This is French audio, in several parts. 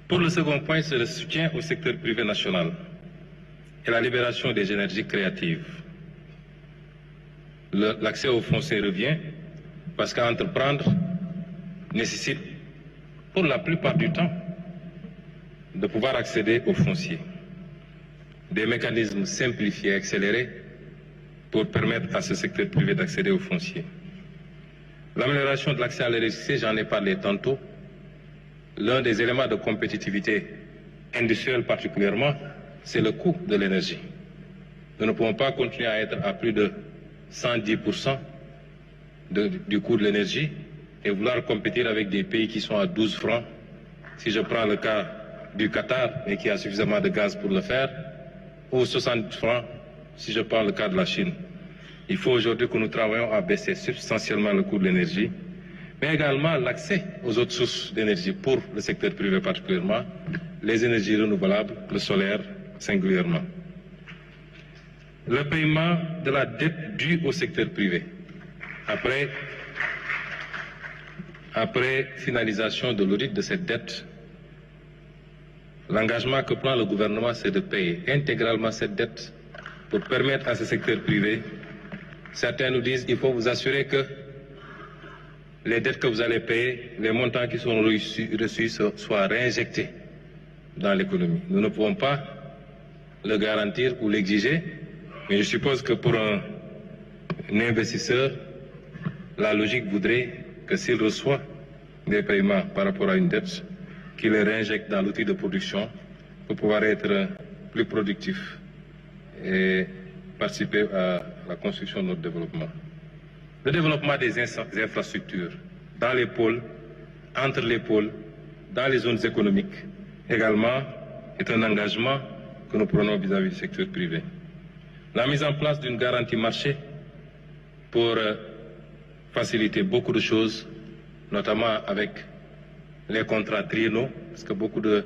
Pour le second point, c'est le soutien au secteur privé national et la libération des énergies créatives. L'accès au foncier revient parce qu'entreprendre nécessite, pour la plupart du temps, de pouvoir accéder au foncier. Des mécanismes simplifiés et accélérés pour permettre à ce secteur privé d'accéder au foncier. L'amélioration de l'accès à l'électricité, j'en ai parlé tantôt. L'un des éléments de compétitivité industrielle particulièrement, c'est le coût de l'énergie. Nous ne pouvons pas continuer à être à plus de 110% du coût de l'énergie et vouloir compétir avec des pays qui sont à 12 francs. Si je prends le cas du Qatar, et qui a suffisamment de gaz pour le faire, ou 60 francs, si je prends le cas de la Chine. Il faut aujourd'hui que nous travaillions à baisser substantiellement le coût de l'énergie, mais également l'accès aux autres sources d'énergie pour le secteur privé particulièrement, les énergies renouvelables, le solaire singulièrement. Le paiement de la dette due au secteur privé. Après finalisation de l'audit de cette dette, l'engagement que prend le gouvernement, c'est de payer intégralement cette dette pour permettre à ce secteur privé. Certains nous disent qu'il faut vous assurer que les dettes que vous allez payer, les montants qui sont reçus soient réinjectés dans l'économie. Nous ne pouvons pas le garantir ou l'exiger, mais je suppose que pour un investisseur, la logique voudrait que s'il reçoit des paiements par rapport à une dette, qu'il les réinjecte dans l'outil de production pour pouvoir être plus productif et participer à la construction de notre développement. Le développement des infrastructures dans les pôles, entre les pôles, dans les zones économiques également est un engagement que nous prenons vis-à-vis du secteur privé. La mise en place d'une garantie marché pour faciliter beaucoup de choses, notamment avec les contrats triennaux, parce que beaucoup de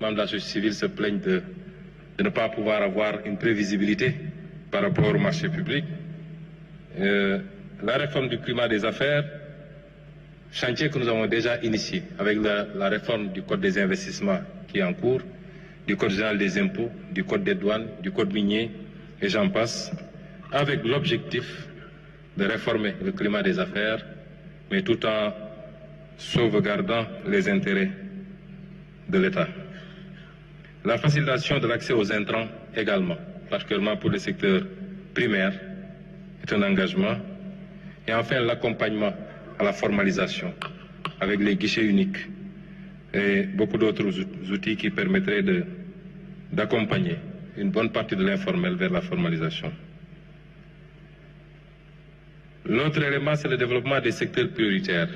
membres de la société civile se plaignent de ne pas pouvoir avoir une prévisibilité par rapport au marché public. La réforme du climat des affaires, chantier que nous avons déjà initié avec la réforme du Code des investissements qui est en cours, du Code général des impôts, du Code des douanes, du Code minier, et j'en passe, avec l'objectif de réformer le climat des affaires, mais tout en sauvegardant les intérêts de l'État. La facilitation de l'accès aux intrants également, particulièrement pour le secteur primaire, est un engagement. Et enfin, l'accompagnement à la formalisation avec les guichets uniques et beaucoup d'autres outils qui permettraient d'accompagner une bonne partie de l'informel vers la formalisation. L'autre élément, c'est le développement des secteurs prioritaires.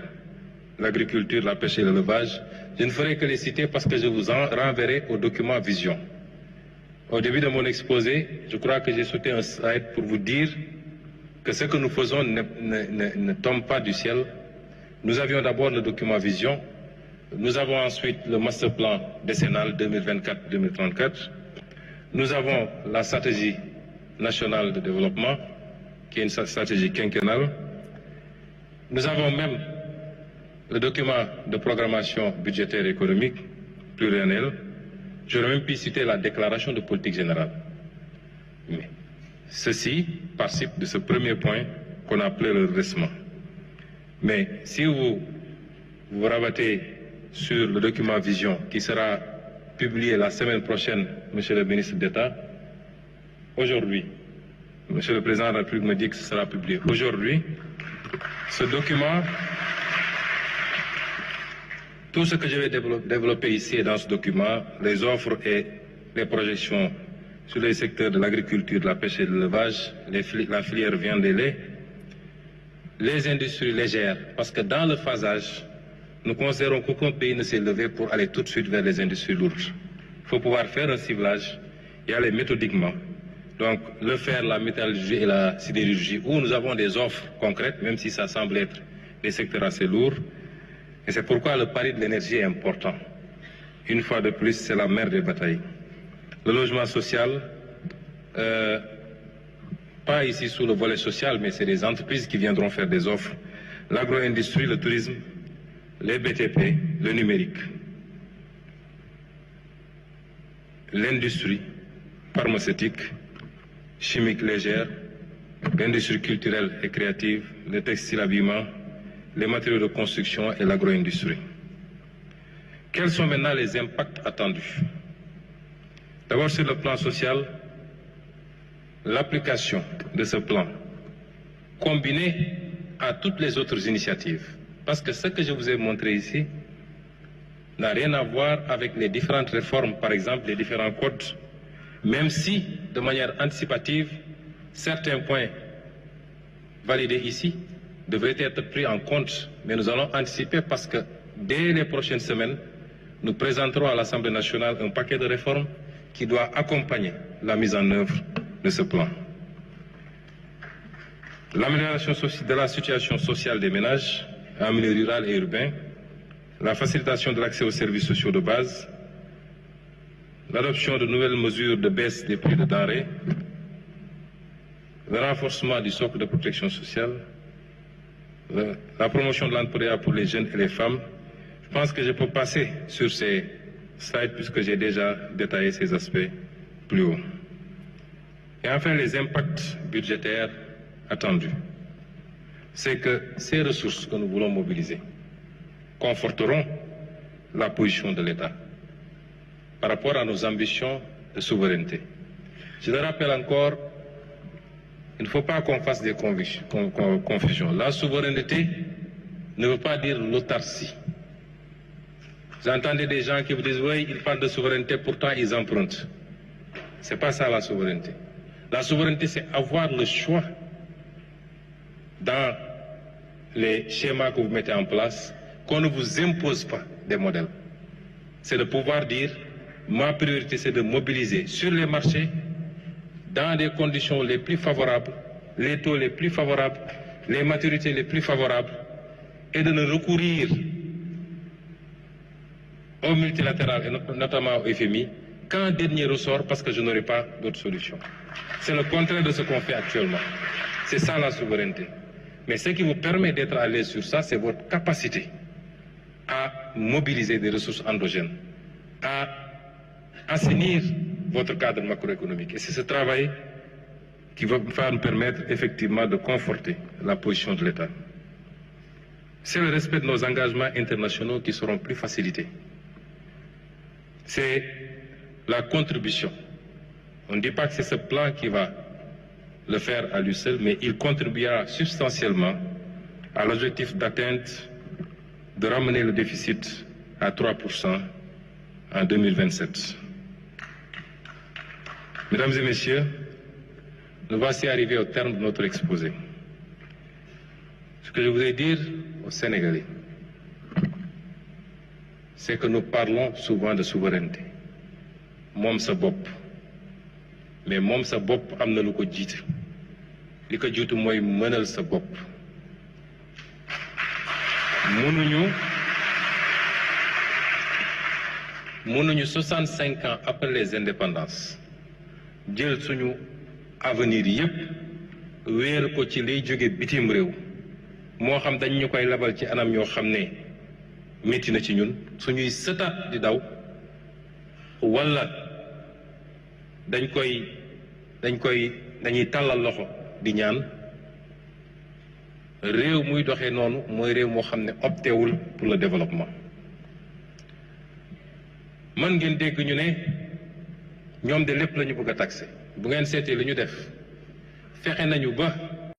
L'agriculture, la pêche et l'élevage. Je ne ferai que les citer parce que je vous en renverrai au document Vision. Au début de mon exposé, je crois que j'ai sauté un slide pour vous dire que ce que nous faisons ne tombe pas du ciel. Nous avions d'abord le document Vision. Nous avons ensuite le master plan décennal 2024-2034. Nous avons la stratégie nationale de développement, qui est une stratégie quinquennale. Nous avons même le document de programmation budgétaire et économique pluriannuel. J'aurais même pu citer la déclaration de politique générale. Mais ceci participe de ce premier point qu'on a appelé le redressement. Mais si vous vous rabattez sur le document Vision qui sera publié la semaine prochaine, Monsieur le ministre d'État, aujourd'hui, Monsieur le Président de la République me dit que ce sera publié aujourd'hui, ce document, tout ce que je vais développer ici dans ce document, les offres et les projections sur les secteurs de l'agriculture, de la pêche et de l'élevage, la filière viande et lait, les industries légères, parce que dans le phasage, nous considérons qu'aucun pays ne s'est levé pour aller tout de suite vers les industries lourdes. Il faut pouvoir faire un ciblage et aller méthodiquement. Donc, le fer, la métallurgie et la sidérurgie, où nous avons des offres concrètes, même si ça semble être des secteurs assez lourds. Et c'est pourquoi le pari de l'énergie est important. Une fois de plus, c'est la mère des batailles. Le logement social, pas ici sous le volet social, mais c'est des entreprises qui viendront faire des offres. L'agro-industrie, le tourisme, les BTP, le numérique. l'industrie pharmaceutique, chimique légère, l'industrie culturelle et créative, le textile habillement, les matériaux de construction et l'agro-industrie. Quels sont maintenant les impacts attendus? D'abord, sur le plan social, l'application de ce plan, combinée à toutes les autres initiatives, parce que ce que je vous ai montré ici n'a rien à voir avec les différentes réformes, par exemple les différents codes, même si, de manière anticipative, certains points validés ici devraient être pris en compte, mais nous allons anticiper parce que dès les prochaines semaines, nous présenterons à l'Assemblée nationale un paquet de réformes qui doit accompagner la mise en œuvre de ce plan. L'amélioration de la situation sociale des ménages en milieu rural et urbain, la facilitation de l'accès aux services sociaux de base, l'adoption de nouvelles mesures de baisse des prix de denrées, le renforcement du socle de protection sociale, la promotion de l'entrepreneuriat pour les jeunes et les femmes. Je pense que je peux passer sur ces slides puisque j'ai déjà détaillé ces aspects plus haut. Et enfin, les impacts budgétaires attendus. C'est que ces ressources que nous voulons mobiliser conforteront la position de l'État par rapport à nos ambitions de souveraineté. Je le rappelle encore, il ne faut pas qu'on fasse des confusions. La souveraineté ne veut pas dire l'autarcie. Vous entendez des gens qui vous disent « oui, ils parlent de souveraineté, pourtant ils empruntent ». Ce n'est pas ça la souveraineté. La souveraineté, c'est avoir le choix dans les schémas que vous mettez en place, qu'on ne vous impose pas des modèles. C'est de pouvoir dire « ma priorité, c'est de mobiliser sur les marchés dans des conditions les plus favorables, les taux les plus favorables, les maturités les plus favorables, et de ne recourir au multilatéral et notamment au FMI qu'en dernier ressort parce que je n'aurai pas d'autre solution. C'est le contraire de ce qu'on fait actuellement. C'est ça la souveraineté. Mais ce qui vous permet d'être à l'aise sur ça, c'est votre capacité à mobiliser des ressources endogènes, à assainir votre cadre macroéconomique. Et c'est ce travail qui va nous permettre effectivement de conforter la position de l'État. C'est le respect de nos engagements internationaux qui seront plus facilités. C'est la contribution. On ne dit pas que c'est ce plan qui va le faire à lui seul, mais il contribuera substantiellement à l'objectif d'atteinte de ramener le déficit à 3% en 2027. Mesdames et messieurs, nous voici arrivés au terme de notre exposé. Ce que je voudrais dire aux Sénégalais, c'est que nous parlons souvent de souveraineté. Moom sa bopp, mais moom sa bopp am na lu ko jiite. Li ko jiitu mooy mënal sa bopp. Mënuñu 65 ans après les indépendances jël suñu avenir yépp wéer ko ci liy jóge bitim réew moo xam dañ ñu koy labal ci anam yoo xam ne métti na ci ñun suñuy sëtaat di daw wala dañuy tàllal loxo di ñaan réew muy doxee noonu mooy réew moo xam ne optéwul pour le développement. man ngeen dégg ñu ne ñoom de lépp la ñu bëgg a taxé bu ngeen seetee li ñu def fexe nañu ba